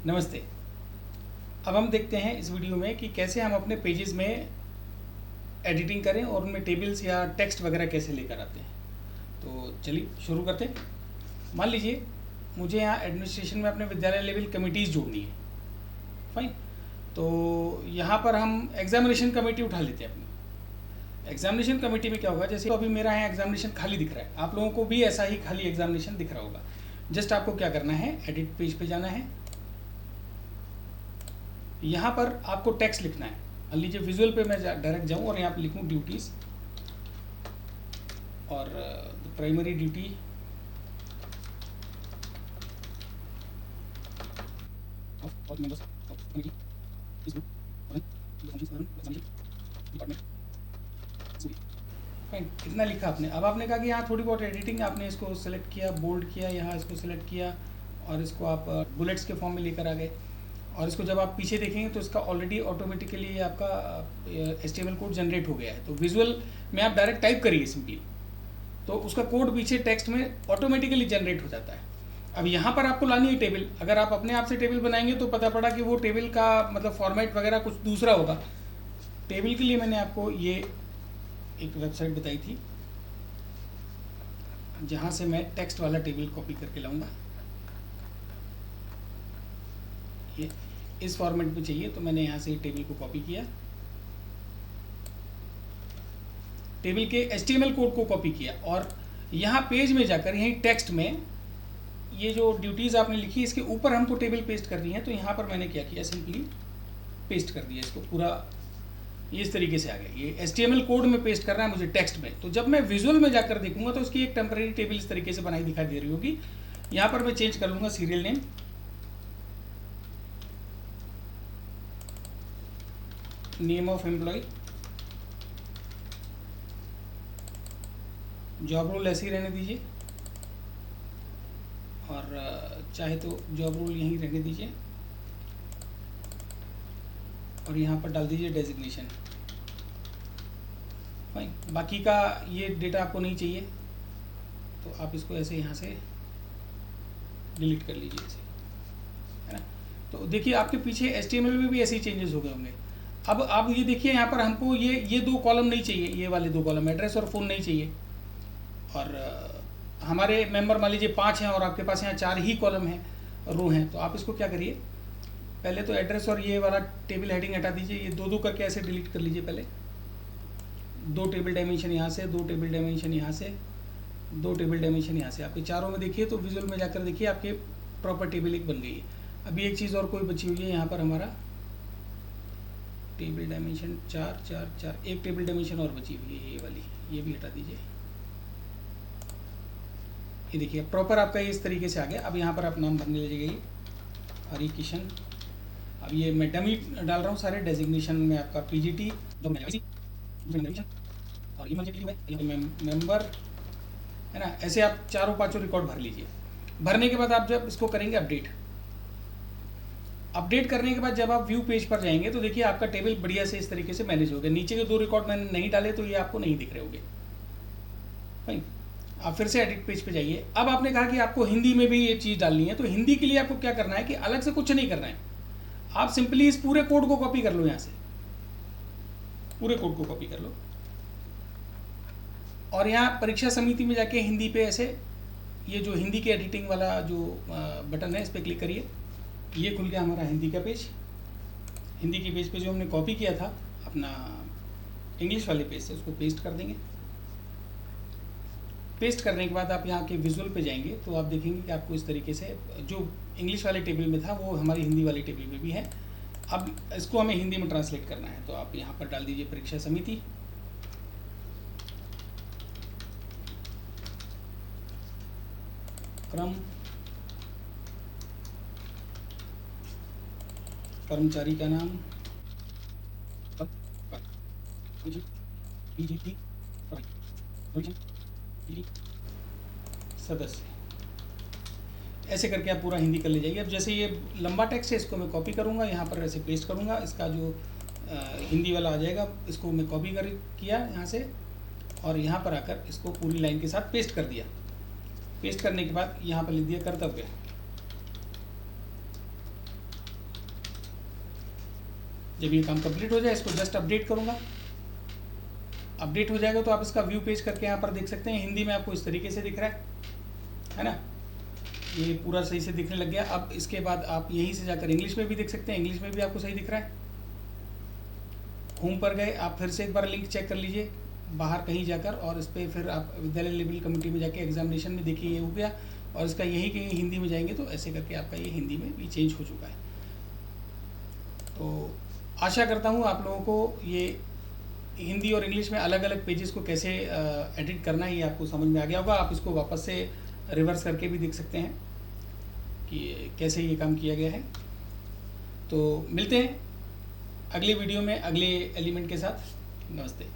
नमस्ते। अब हम देखते हैं इस वीडियो में कि कैसे हम अपने पेजेस में एडिटिंग करें और उनमें टेबल्स या टेक्स्ट वगैरह कैसे लेकर आते हैं। तो चलिए शुरू करते हैं। मान लीजिए मुझे यहाँ एडमिनिस्ट्रेशन में अपने विद्यालय लेवल कमिटीज़ जोड़नी है। फाइन। तो यहाँ पर हम एग्जामिनेशन कमेटी उठा लेते हैं अपनी। एग्जामिनेशन कमेटी में क्या होगा, जैसे अभी मेरा यहाँ एग्जामिनेशन खाली दिख रहा है, आप लोगों को भी ऐसा ही खाली एग्जामिनेशन दिख रहा होगा। जस्ट आपको क्या करना है, एडिट पेज पे जाना है। यहाँ पर आपको टेक्स्ट लिखना है। मान लीजिए विजुअल पे मैं डायरेक्ट जाऊँ और यहाँ पे लिखूँ ड्यूटीज़ और primary duty of members of committee इस ग्रुप डिपार्टमेंट। फाइन, इतना लिखा आपने। अब आपने कहा कि यहाँ थोड़ी बहुत एडिटिंग, आपने इसको सेलेक्ट किया, बोल्ड किया, यहाँ इसको सेलेक्ट किया और इसको आप बुलेट्स के फॉर्म में लेकर आ गए। और इसको जब आप पीछे देखेंगे तो इसका ऑलरेडी ऑटोमेटिकली आपका HTML कोड जनरेट हो गया है। तो विजुअल में आप डायरेक्ट टाइप करिए सिंपली, तो उसका कोड पीछे टेक्स्ट में ऑटोमेटिकली जनरेट हो जाता है। अब यहाँ पर आपको लानी है टेबल। अगर आप अपने आप से टेबल बनाएंगे तो पता पड़ा कि वो टेबल का मतलब फॉर्मेट वगैरह कुछ दूसरा होगा। टेबल के लिए मैंने आपको ये एक वेबसाइट बताई थी जहाँ से मैं टेक्स्ट वाला टेबल कॉपी करके लाऊंगा। ये इस फॉर्मेट में चाहिए तो मैंने यहाँ से टेबल को कॉपी किया, टेबल के HTML कोड को कॉपी किया और यहाँ पेज में जाकर यहीं टेक्स्ट में ये जो ड्यूटीज़ आपने लिखी इसके ऊपर हमको टेबल पेस्ट करनी है। तो यहाँ पर मैंने क्या किया, सिंपली पेस्ट कर दिया इसको पूरा। ये इस तरीके से आ गया। ये HTML कोड में पेस्ट करना है मुझे टेक्स्ट में। तो जब मैं विजुअल में जाकर देखूंगा तो उसकी एक टेम्परेरी टेबल इस तरीके से बनाई दिखाई दे रही होगी। यहाँ पर मैं चेंज कर लूँगा serial name, name of employee, job role ऐसे ही रहने दीजिए और चाहे तो जॉब रोल यहीं रहने दीजिए और यहाँ पर डाल दीजिए डेजिग्नेशन। फाइन, बाकी का ये डेटा आपको नहीं चाहिए तो आप इसको ऐसे यहाँ से डिलीट कर लीजिए ऐसे, है ना। तो देखिए आपके पीछे HTML में भी ऐसे ही चेंजेस हो गए होंगे। अब आप ये देखिए यहाँ पर हमको ये दो कॉलम नहीं चाहिए, ये वाले दो कॉलम एड्रेस और फ़ोन नहीं चाहिए। और हमारे मेंबर मान लीजिए 5 हैं और आपके पास यहाँ 4 ही कॉलम हैं, रो हैं। तो आप इसको क्या करिए, पहले तो एड्रेस और ये वाला टेबल हेडिंग हटा दीजिए। ये दो दो करके ऐसे डिलीट कर लीजिए। पहले 2 टेबल डायमेंशन यहाँ से, 2 टेबल डायमेंशन यहाँ से, 2 टेबल डायमेंशन यहाँ से। आपके चारों में देखिए तो विजुअल में जाकर देखिए आपके प्रॉपर टेबल एक बन गई है। अभी एक चीज़ और कोई बची हुई है, यहाँ पर हमारा टेबल डायमेंशन 4 4 4, एक टेबल डायमेंशन और बची हुई है, ये वाली, ये भी हटा दीजिए। ये देखिए प्रॉपर आपका ये इस तरीके से आ गया। अब यहाँ पर आप नाम भरने लगेगी हरी किशन। अब ये मैं डमी डाल रहा हूँ सारे डेजिग्नेशन में आपका PGT और मेंबर, है ना। ऐसे आप चारों पांचों रिकॉर्ड भर लीजिए। भरने के बाद आप जब इसको करेंगे अपडेट करने के बाद जब आप व्यू पेज पर जाएंगे तो देखिए आपका टेबल बढ़िया से इस तरीके से मैनेज हो गया। नीचे के 2 रिकॉर्ड मैंने नहीं डाले तो ये आपको नहीं दिख रहे होंगे। फाइन, आप फिर से एडिट पेज पे जाइए। अब आपने कहा कि आपको हिंदी में भी ये चीज़ डालनी है, तो हिंदी के लिए आपको क्या करना है कि अलग से कुछ नहीं करना है। आप सिंपली इस पूरे कोड को कॉपी कर लो, यहाँ से पूरे कोड को कॉपी कर लो और यहाँ परीक्षा समिति में जाके हिंदी पे ऐसे ये जो हिंदी के एडिटिंग वाला जो बटन है इस पर क्लिक करिए। ये खुल गया हमारा हिंदी का पेज। हिंदी के पेज पे जो हमने कॉपी किया था अपना इंग्लिश वाले पेज से, उसको पेस्ट कर देंगे। पेस्ट करने के बाद आप यहाँ के विजुअल पे जाएंगे तो आप देखेंगे कि आपको इस तरीके से जो इंग्लिश वाले टेबल में था वो हमारी हिंदी वाले टेबल में भी है। अब इसको हमें हिंदी में ट्रांसलेट करना है तो आप यहाँ पर डाल दीजिए परीक्षा समिति, क्रम, कर्मचारी का नाम, सदस्य, ऐसे करके आप पूरा हिंदी कर ले जाइए। अब जैसे ये लंबा टेक्स्ट है इसको मैं कॉपी करूँगा, यहाँ पर ऐसे पेस्ट करूँगा। इसका जो हिंदी वाला आ जाएगा इसको मैं कॉपी किया यहाँ से और यहाँ पर आकर इसको पूरी लाइन के साथ पेस्ट कर दिया। पेस्ट करने के बाद यहाँ पर लिख दिया कर्तव्य। जब ये काम कंप्लीट हो जाए इसको जस्ट अपडेट करूँगा। अपडेट हो जाएगा तो आप इसका व्यू पेज करके यहाँ पर देख सकते हैं। हिंदी में आपको इस तरीके से दिख रहा है ना, ये पूरा सही से दिखने लग गया। अब इसके बाद आप यहीं से जाकर इंग्लिश में भी देख सकते हैं, इंग्लिश में भी आपको सही दिख रहा है। होम पर गए, आप फिर से एक बार लिंक चेक कर लीजिए बाहर कहीं जाकर, और इस पर फिर आप विद्यालय लेवल कमेटी में जाके एग्जामिनेशन में देखिए ये हो गया, और इसका यही कहीं हिंदी में जाएंगे तो ऐसे करके आपका ये हिंदी में भी चेंज हो चुका है। तो आशा करता हूँ आप लोगों को ये हिंदी और इंग्लिश में अलग अलग पेजेस को कैसे एडिट करना है ये आपको समझ में आ गया होगा। आप इसको वापस से रिवर्स करके भी देख सकते हैं कि कैसे ये काम किया गया है। तो मिलते हैं अगले वीडियो में अगले एलिमेंट के साथ। नमस्ते।